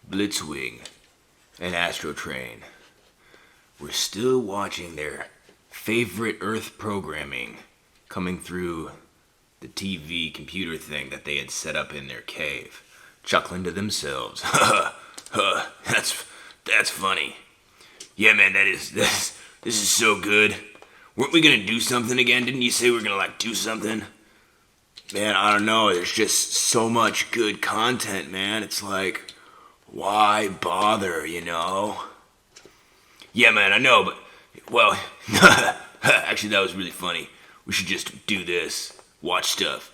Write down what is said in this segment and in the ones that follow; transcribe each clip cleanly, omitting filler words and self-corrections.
Blitzwing and Astro Train were still watching their favorite Earth programming coming through the TV computer thing that they had set up in their cave, chuckling to themselves. That's funny. Yeah, man, this is so good. Weren't we gonna do something again? Didn't you say we were gonna do something? Man, I don't know. There's just so much good content, man. It's like, why bother, you know? Yeah, man, I know, but, well, actually, that was really funny. We should just do this. Watch stuff.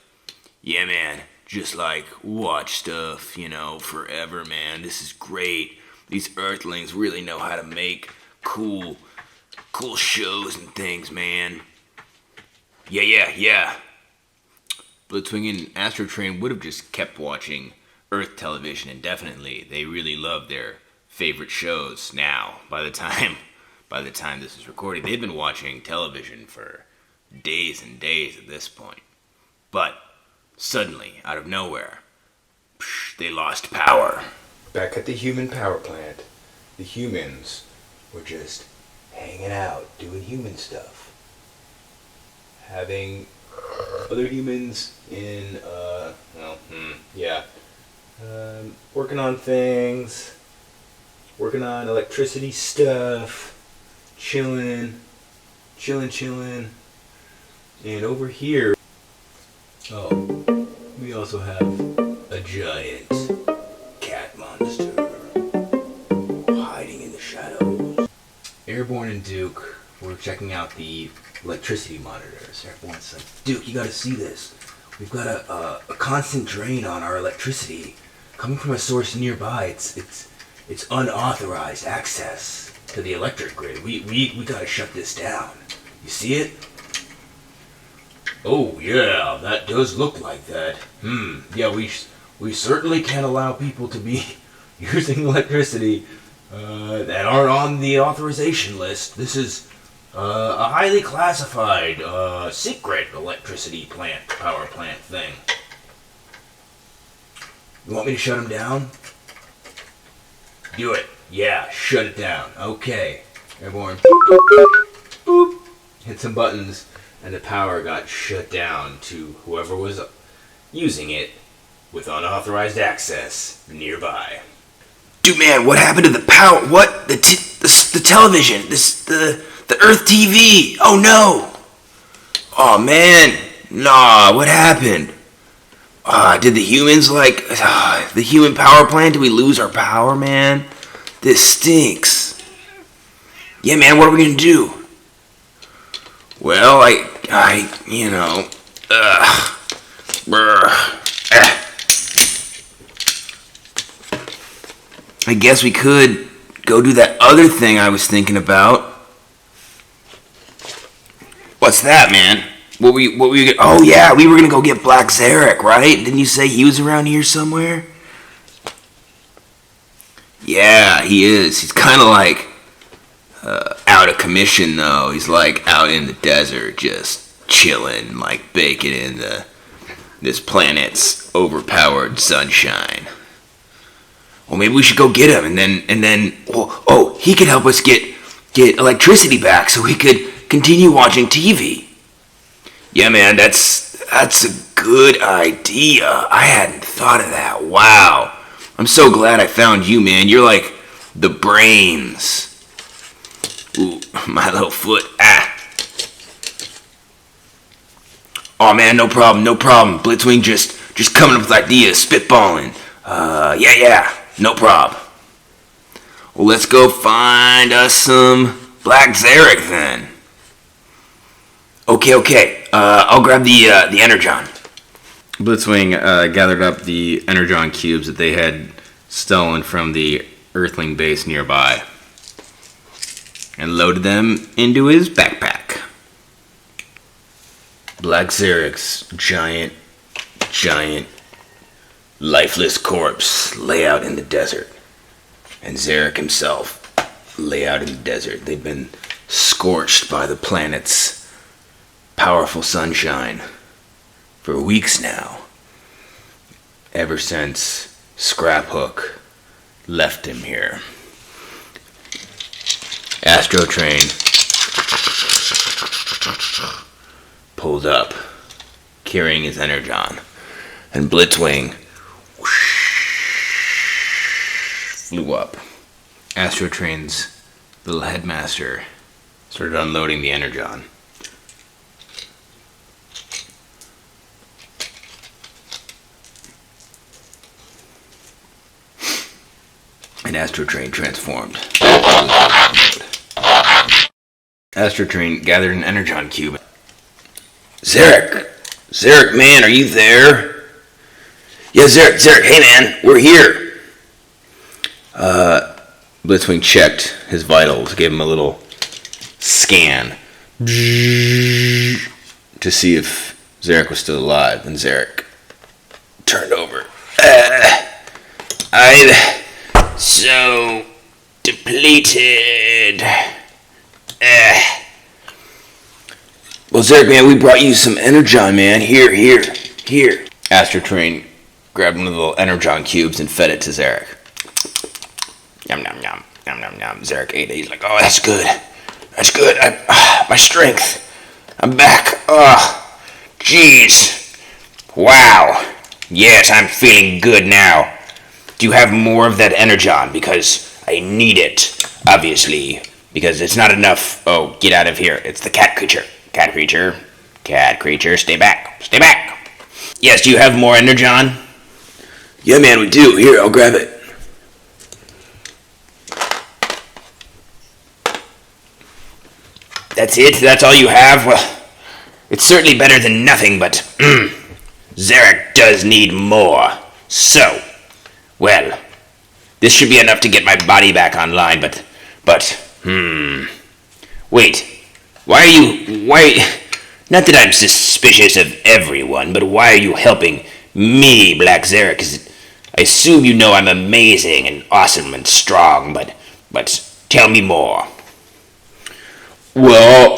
Yeah, man, just watch stuff, forever, man. This is great. These Earthlings really know how to make cool shows and things, man. Yeah. Blitzwing and Astro Train would have just kept watching Earth television indefinitely. They really love their favorite shows now. By the time this is recorded, they've been watching television for days and days at this point. But suddenly, out of nowhere, they lost power. Back at the human power plant, the humans were just hanging out, doing human stuff. Having other humans in, working on things, working on electricity stuff, chilling. And over here, we also have a giant cat monster hiding in the shadows. Airborne and Duke were checking out the electricity monitors. Airborne's like, Duke, you gotta see this. We've got a constant drain on our electricity coming from a source nearby. It's unauthorized access to the electric grid. We gotta shut this down. You see it? Oh yeah, that does look like that. Yeah, we certainly can't allow people to be using electricity that aren't on the authorization list. This is a highly classified, secret electricity power plant thing. You want me to shut them down? Do it. Yeah, shut it down. Okay. Everyone, boop, boop, boop. Hit some buttons, and the power got shut down to whoever was using it with unauthorized access nearby. Dude, man, what happened to the power? What? The television? The Earth TV? Oh, no. Oh, man. Nah, what happened? Did the humans, the human power plant, did we lose our power, man? This stinks. Yeah, man, what are we gonna do? Well, I guess we could go do that other thing I was thinking about. What's that, man? Oh yeah, we were gonna go get Black Zarak, right? Didn't you say he was around here somewhere? Yeah, he is. He's kind of out of commission though. He's out in the desert, just chilling, baking in this planet's overpowered sunshine. Well, maybe we should go get him, and then he could help us get electricity back, so we could continue watching TV. Yeah, man, that's a good idea. I hadn't thought of that. Wow. I'm so glad I found you, man. You're like the brains. Ooh, my little foot. Oh, man, no problem. Blitzwing just coming up with ideas, spitballing. Yeah, no problem. Well, let's go find us some Black Zarak then. Okay. I'll grab the Energon. Blitzwing gathered up the Energon cubes that they had stolen from the Earthling base nearby and loaded them into his backpack. Black Zarak's giant, lifeless corpse lay out in the desert, and Zarak himself lay out in the desert. They'd been scorched by the planet's powerful sunshine for weeks now, ever since Scraphook left him here. Astro Train pulled up, carrying his energon, and Blitzwing flew up. Astro Train's little headmaster started unloading the energon. And Astro Train transformed. Astro Train gathered an energon cube. Zarak! Zarak, man, are you there? Yeah, Zarak, hey man, we're here. Blitzwing checked his vitals, gave him a little scan to see if Zarak was still alive, and Zarak turned over. I'm so depleted. Well, Zarak, man, we brought you some energon, man. Here. Astro Train grabbed one of the little energon cubes and fed it to Zarak. Yum, yum, yum, yum, yum, yum. Zarak ate it. He's like, oh, that's good. My strength. I'm back. Oh, jeez. Wow. Yes, I'm feeling good now. Do you have more of that energon? Because I need it, obviously. Because it's not enough. Oh, get out of here. It's the cat creature. Cat creature, stay back. Yes, do you have more energon? Yeah, man, we do. Here, I'll grab it. That's it? That's all you have? Well, it's certainly better than nothing, but Zarak does need more. So, well, this should be enough to get my body back online, but, wait, not that I'm suspicious of everyone, but why are you helping me, Black Zarak? 'Cause I assume you know I'm amazing and awesome and strong, but tell me more. Well,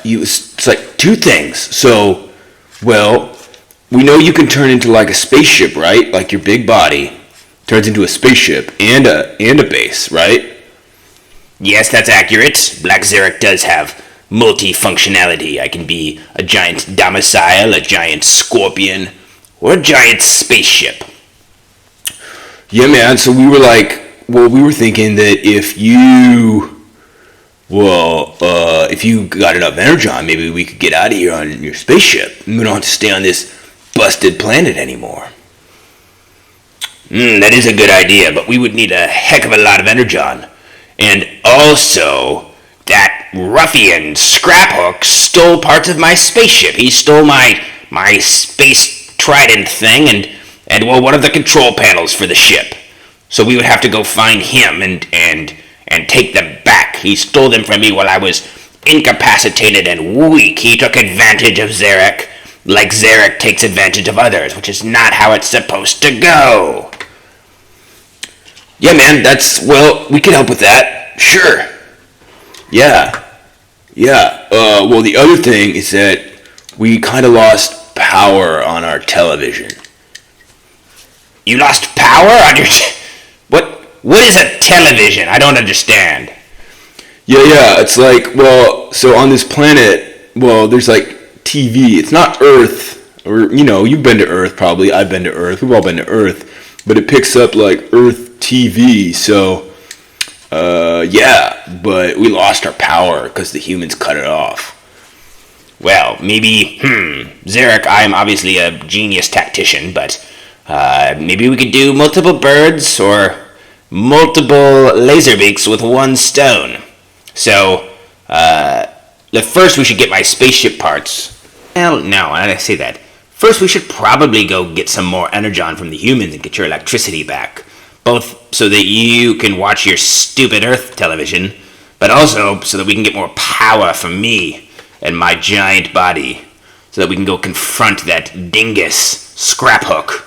it's like two things. So, well, we know you can turn into like a spaceship, right? Like your big body turns into a spaceship and a base, right? Yes, that's accurate. Black Zarak does have multifunctionality. I can be a giant domicile, a giant scorpion, or a giant spaceship. Yeah, man. So we were thinking that if you got enough energon, maybe we could get out of here on your spaceship. We don't have to stay on this busted planet anymore. That is a good idea, but we would need a heck of a lot of energon. And also, that ruffian Scraphook stole parts of my spaceship. He stole my space trident thing and one of the control panels for the ship. So we would have to go find him and take them back. He stole them from me while I was incapacitated and weak. He took advantage of Zarak, like Zarak takes advantage of others, which is not how it's supposed to go. Yeah, man, we can help with that. Sure. Yeah. Well, the other thing is that we kind of lost power on our television. You lost power on your... What is a television? I don't understand. Yeah, it's like, so on this planet, there's like TV. It's not Earth, or, you've been to Earth probably. I've been to Earth. We've all been to Earth. But it picks up like Earth TV, so, but we lost our power because the humans cut it off. Well, maybe, Zarak, I'm obviously a genius tactician, but maybe we could do multiple birds or multiple laser beaks with one stone. So, first we should get my spaceship parts. Well, no, why did I say that? First, we should probably go get some more energon from the humans and get your electricity back. Both so that you can watch your stupid Earth television, but also so that we can get more power from me and my giant body, so that we can go confront that dingus Scraphook,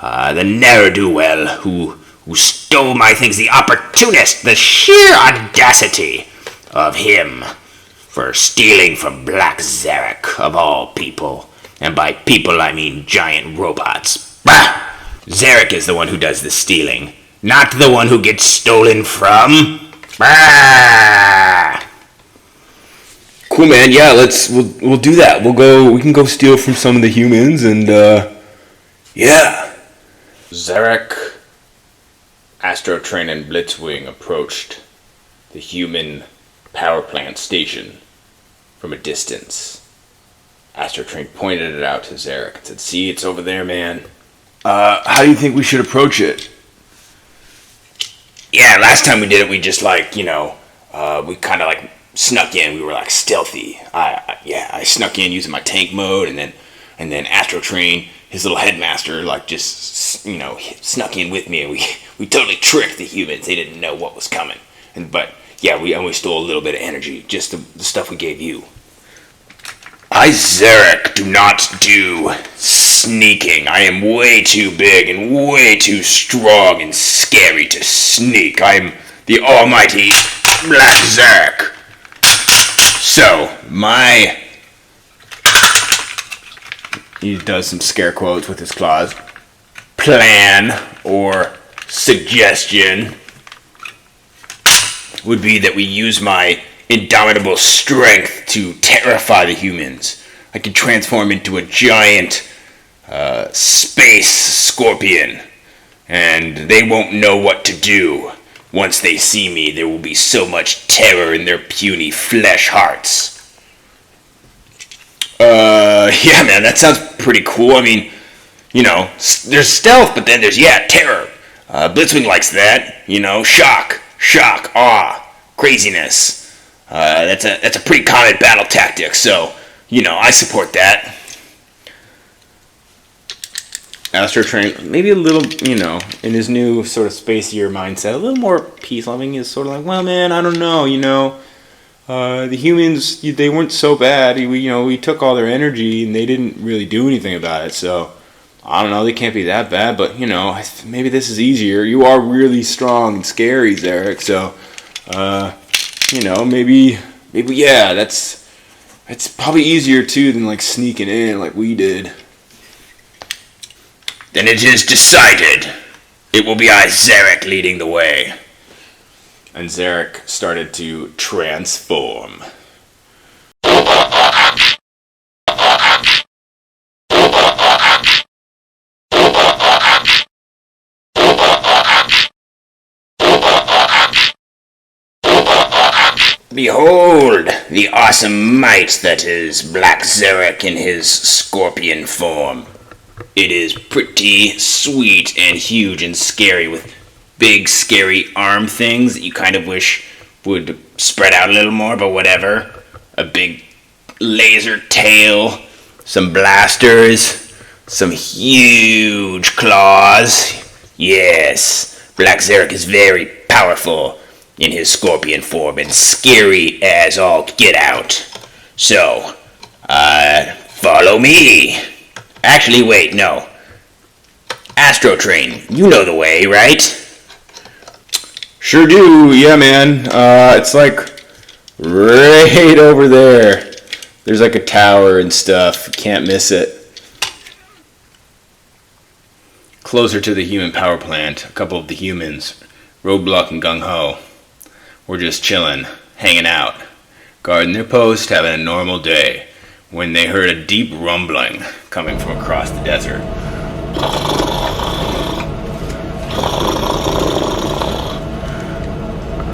the ne'er-do-well who stole my things, the opportunist, the sheer audacity of him for stealing from Black Zarak, of all people. And by people, I mean giant robots. Bah! Zarak is the one who does the stealing. Not the one who gets stolen from. Ah! Cool, man. Yeah, we'll do that. We can go steal from some of the humans and yeah. Zarak, Astrotrain, and Blitzwing approached the human power plant station from a distance. Astrotrain pointed it out to Zarak and said, "See, it's over there, man." How do you think we should approach it? Yeah, last time we did it, we just we kind of snuck in. We were stealthy. I snuck in using my tank mode, and then Astrotrain, his little headmaster, snuck in with me, and we totally tricked the humans. They didn't know what was coming, but we only stole a little bit of energy, just the stuff we gave you. I, Zarak, do not do sneaking. I am way too big and way too strong and scary to sneak. I am the almighty Black Zarak. So, he does some scare quotes with his claws, plan or suggestion would be that we use my indomitable strength to terrify the humans. I can transform into a giant space scorpion, and they won't know what to do. Once they see me, there will be so much terror in their puny flesh hearts. Yeah, man, that sounds pretty cool. I mean, there's stealth, but then there's, terror. Blitzwing likes that. Shock, awe, craziness. That's a pretty common battle tactic, so, I support that. Astrotrain, maybe a little, in his new sort of spacier mindset, a little more peace-loving, is sort of like, well, man, I don't know, the humans, they weren't so bad. We took all their energy, and they didn't really do anything about it, so I don't know, they can't be that bad, but, maybe this is easier. You are really strong and scary, Zarak, so, maybe, that's probably easier, too, than, sneaking in like we did. Then it is decided. It will be I, Zarak, leading the way. And Zarak started to transform. Behold the awesome might that is Black Zarak in his scorpion form. It is pretty sweet and huge and scary, with big scary arm things that you kind of wish would spread out a little more, but whatever. A big laser tail, some blasters, some huge claws. Yes, Black Zarak is very powerful in his scorpion form and scary as all get out. So, follow me. Actually, wait, no. Astrotrain, you know the way, right? Sure do, yeah, man. It's right over there. There's a tower and stuff. Can't miss it. Closer to the human power plant, a couple of the humans, Roadblock and Gung Ho, were just chilling, hanging out, guarding their post, having a normal day, when they heard a deep rumbling coming from across the desert.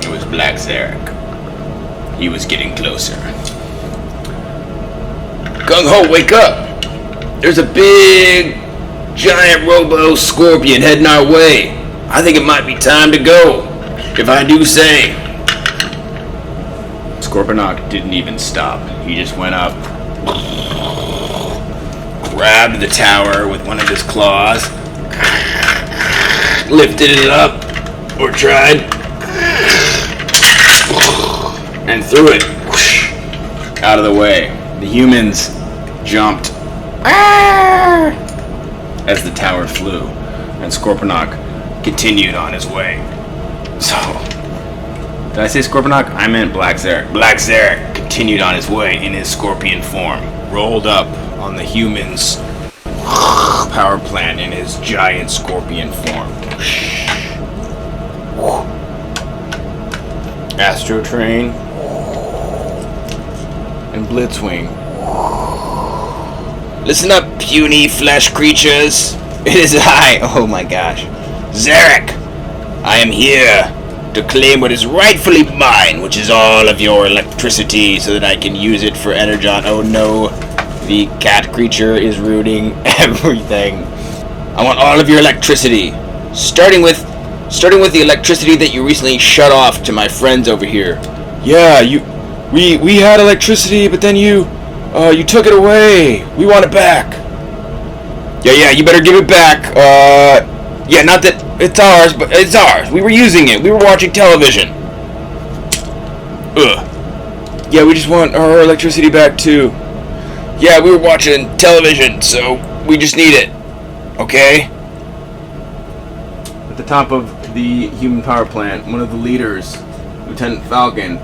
It was Black Zarak. He was getting closer. Gung Ho, wake up! There's a big, giant robo-scorpion heading our way. I think it might be time to go, if I do say. Scorponok didn't even stop. He just went up, Grabbed the tower with one of his claws, lifted it up, or tried, and threw it out of the way. The humans jumped as the tower flew, and Scorponok continued on his way. So, did I say Scorponok? I meant Black Zarak. Black Zarak continued on his way in his scorpion form, rolled up on the humans' power plant in his giant scorpion form. Astro Train, and Blitzwing. Listen up, puny flesh creatures. It is I, oh my gosh, Zarak. I am here to claim what is rightfully mine, which is all of your electricity, so that I can use it for energon. Oh no, the cat creature is ruining everything. I want all of your electricity, starting with the electricity that you recently shut off to my friends over here. Yeah, we had electricity, but then you took it away. We want it back. Yeah, you better give it back. Yeah, not that it's ours, but it's ours. We were using it. We were watching television. Ugh. Yeah, we just want our electricity back too. Yeah, we were watching television, so we just need it. Okay? At the top of the human power plant, one of the leaders, Lieutenant Falcon,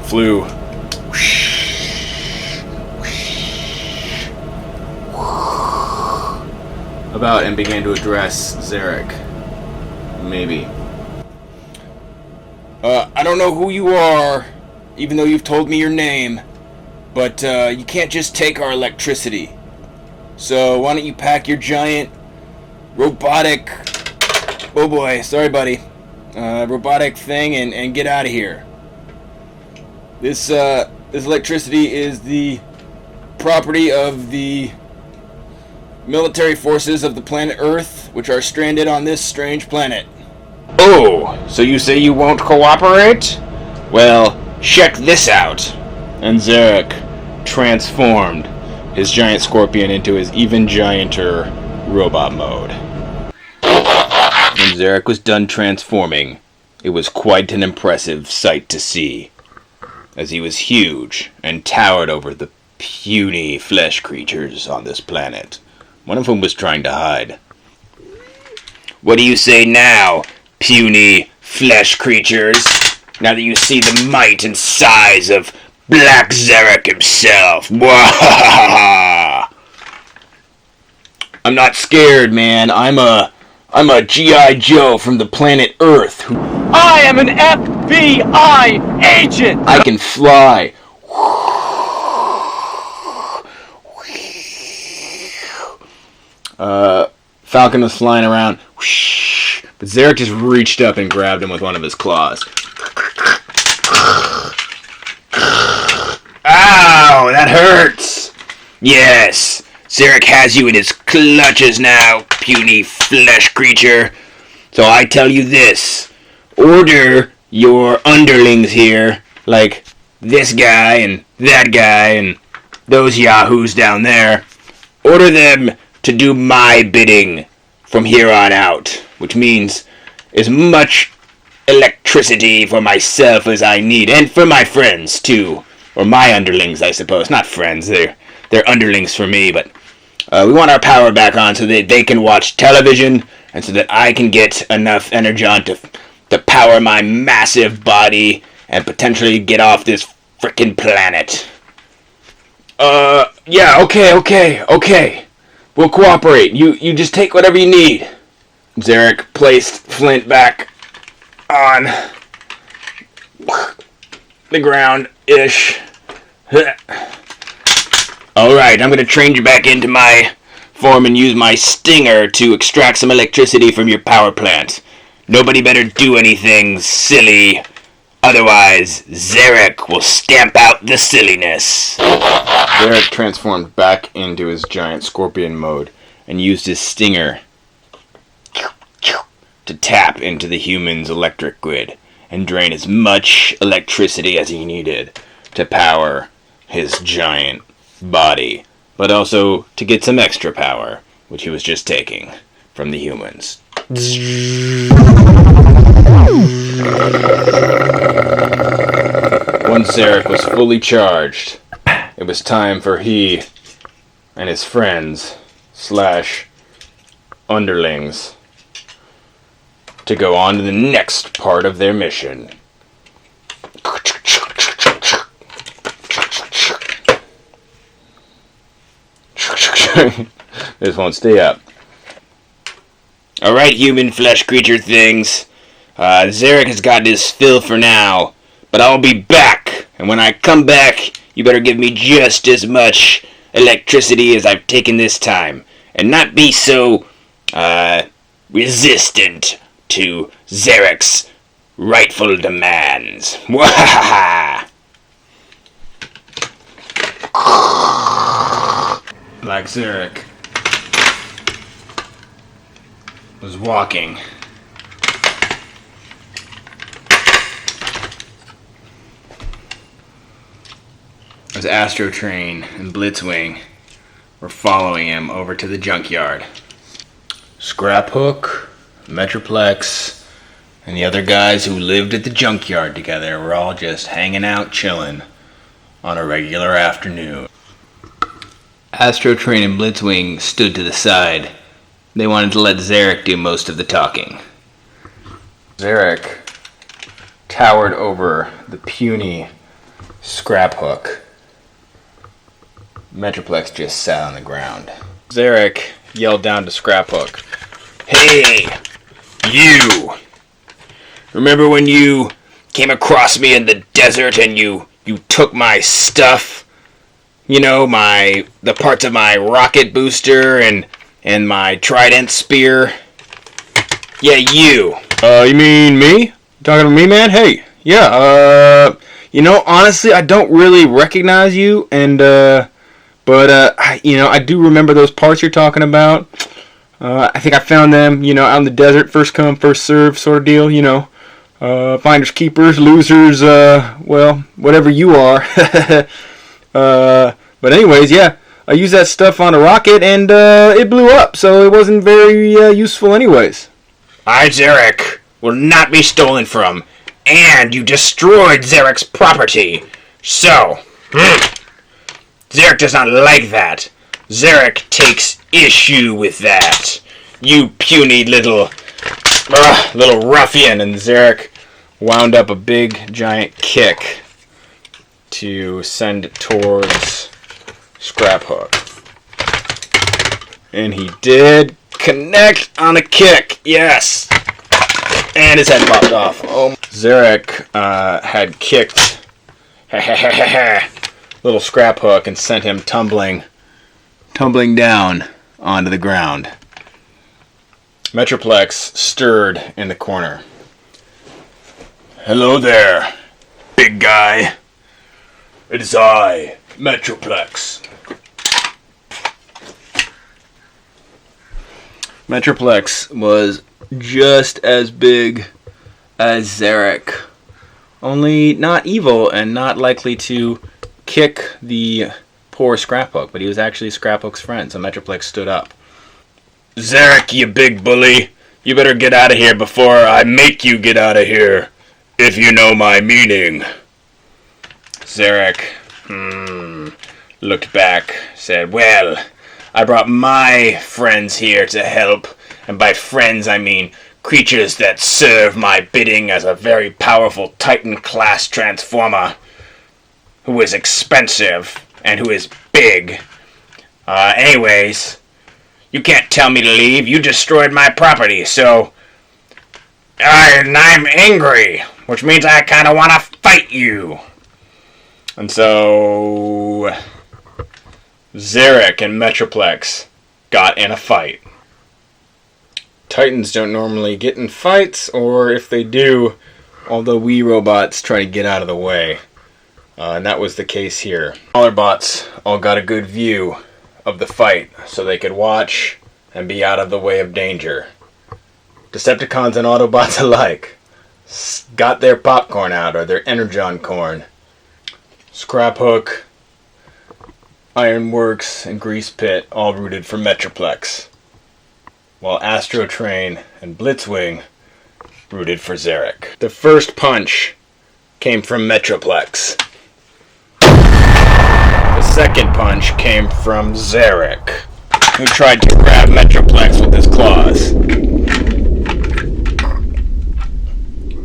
flew about and began to address Zarak. Maybe. I don't know who you are, even though you've told me your name, but you can't just take our electricity. So why don't you pack your giant robotic, oh boy, sorry buddy, robotic thing and get out of here. This electricity is the property of the military forces of the planet Earth, which are stranded on this strange planet. Oh, so you say you won't cooperate? Well, check this out. And Zarak transformed his giant scorpion into his even gianter robot mode. When Zarak was done transforming, it was quite an impressive sight to see, as he was huge and towered over the puny flesh creatures on this planet, one of whom was trying to hide. What do you say now, puny flesh creatures, now that you see the might and size of Black Zarak himself? Wahahaha! I'm not scared, man. I'm a G.I. Joe from the planet Earth. I am an FBI agent! I can fly. Falcon was flying around, but Zarak just reached up and grabbed him with one of his claws. Ow, that hurts. Yes, Zarak has you in his clutches now, puny flesh creature. So I tell you this, order your underlings here, like this guy and that guy and those yahoos down there. Order them to do my bidding from here on out, which means as much electricity for myself as I need, and for my friends too, or my underlings, I suppose. Not friends, they're underlings for me, but we want our power back on so that they can watch television, and so that I can get enough energon to power my massive body and potentially get off this frickin' planet. Yeah, okay. We'll cooperate. You just take whatever you need. Zarak placed Flint back on the ground-ish. Alright, I'm gonna train you back into my form and use my stinger to extract some electricity from your power plant. Nobody better do anything silly. Otherwise, Zarak will stamp out the silliness. Zarak transformed back into his giant scorpion mode and used his stinger to tap into the human's electric grid and drain as much electricity as he needed to power his giant body, but also to get some extra power, which he was just taking from the humans. Once Zarak was fully charged, it was time for he and his friends / underlings to go on to the next part of their mission. This won't stay up. Alright, human flesh creature things. Zarak has got his fill for now, but I'll be back. And when I come back, you better give me just as much electricity as I've taken this time. And not be so, resistant to Zarak's rightful demands. Wahaha! Black Zarak was walking as Astro Train and Blitzwing were following him over to the junkyard. Scraphook, Metroplex, and the other guys who lived at the junkyard together were all just hanging out, chilling on a regular afternoon. Astro Train and Blitzwing stood to the side. They wanted to let Zarak do most of the talking. Zarak towered over the puny Scraphook. Metroplex just sat on the ground. Zarak yelled down to Scraphook, Hey, you! Remember when you came across me in the desert and you took my stuff? You know, the parts of my rocket booster and my trident spear? Yeah, you. You mean me? You talking to me, man? Hey, yeah, honestly, I don't really recognize you, but I do remember those parts you're talking about. I think I found them, out in the desert, first come, first serve sort of deal, finders, keepers, losers, whatever you are. But anyways, yeah, I used that stuff on a rocket and it blew up, so it wasn't very useful anyways. I, Zarak, will not be stolen from, and you destroyed Zarak's property. So, Zarak does not like that. Zarak takes issue with that. You puny little ruffian. And Zarak wound up a big, giant kick to send it towards Scraphook. And he did connect on a kick. Yes. And his head popped off. Oh, Zarak had kicked little Scraphook and sent him tumbling down onto the ground. Metroplex stirred in the corner. Hello there, big guy. It is I, Metroplex. Metroplex was just as big as Zarak, only not evil and not likely to kick the poor Scraphook, but he was actually Scraphook's friend, so Metroplex stood up. Zarak, you big bully, you better get out of here before I make you get out of here, if you know my meaning. Zarak looked back, said, well, I brought my friends here to help, and by friends I mean creatures that serve my bidding as a very powerful Titan-class transformer, who is expensive and who is big. Anyways, you can't tell me to leave. You destroyed my property, so and I'm angry, which means I kind of want to fight you. And so Zarak and Metroplex got in a fight. Titans don't normally get in fights, or if they do, all the Wii robots try to get out of the way. And that was the case here. Smaller bots all got a good view of the fight, so they could watch and be out of the way of danger. Decepticons and Autobots alike got their popcorn out, or their Energon corn. Scraphook, Ironworks, and Grease Pit all rooted for Metroplex, while Astro Train and Blitzwing rooted for Zarak. The first punch came from Metroplex. The second punch came from Zarak, who tried to grab Metroplex with his claws.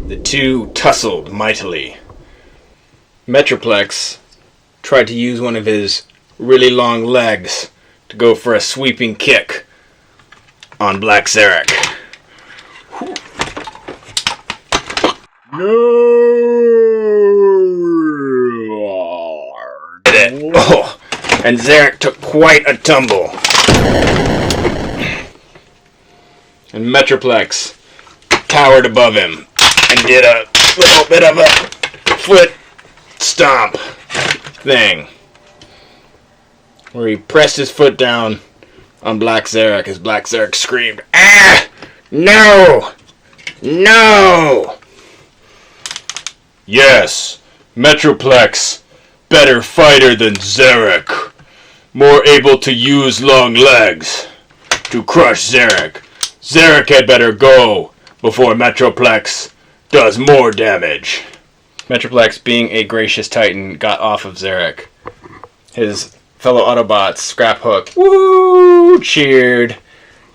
The two tussled mightily. Metroplex tried to use one of his really long legs to go for a sweeping kick on Black Zarak. Oh, and Zarak took quite a tumble. And Metroplex towered above him and did a little bit of a foot stomp thing, where he pressed his foot down on Black Zarak as Black Zarak screamed, "Ah! No! No!" Yes, Metroplex, better fighter than Zarak, more able to use long legs to crush Zarak. Zarak had better go before Metroplex does more damage. Metroplex, being a gracious titan, got off of Zarak. His fellow Autobots, Scraphook, woo, cheered.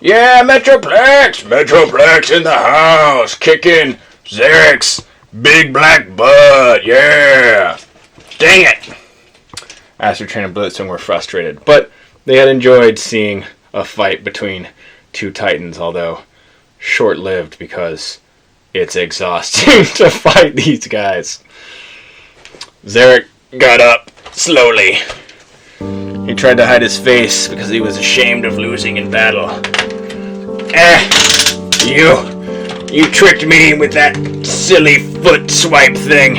Yeah, Metroplex! Metroplex in the house, kicking Zarak's big black butt, yeah! Dang it! Astrotrain and Blitzwing were frustrated, but they had enjoyed seeing a fight between two titans, although short-lived because it's exhausting to fight these guys. Zarak got up slowly. He tried to hide his face because he was ashamed of losing in battle. You tricked me with that silly foot swipe thing.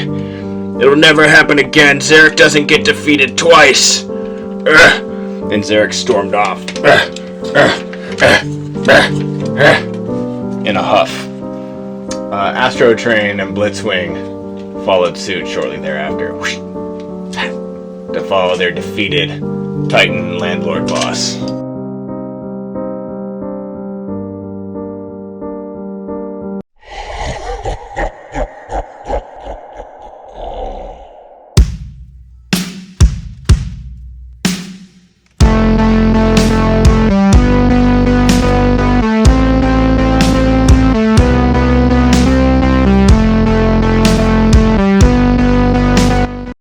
It'll never happen again. Zarak doesn't get defeated twice. And Zarak stormed off. In a huff. Astrotrain and Blitzwing followed suit shortly thereafter to follow their defeated Titan landlord boss.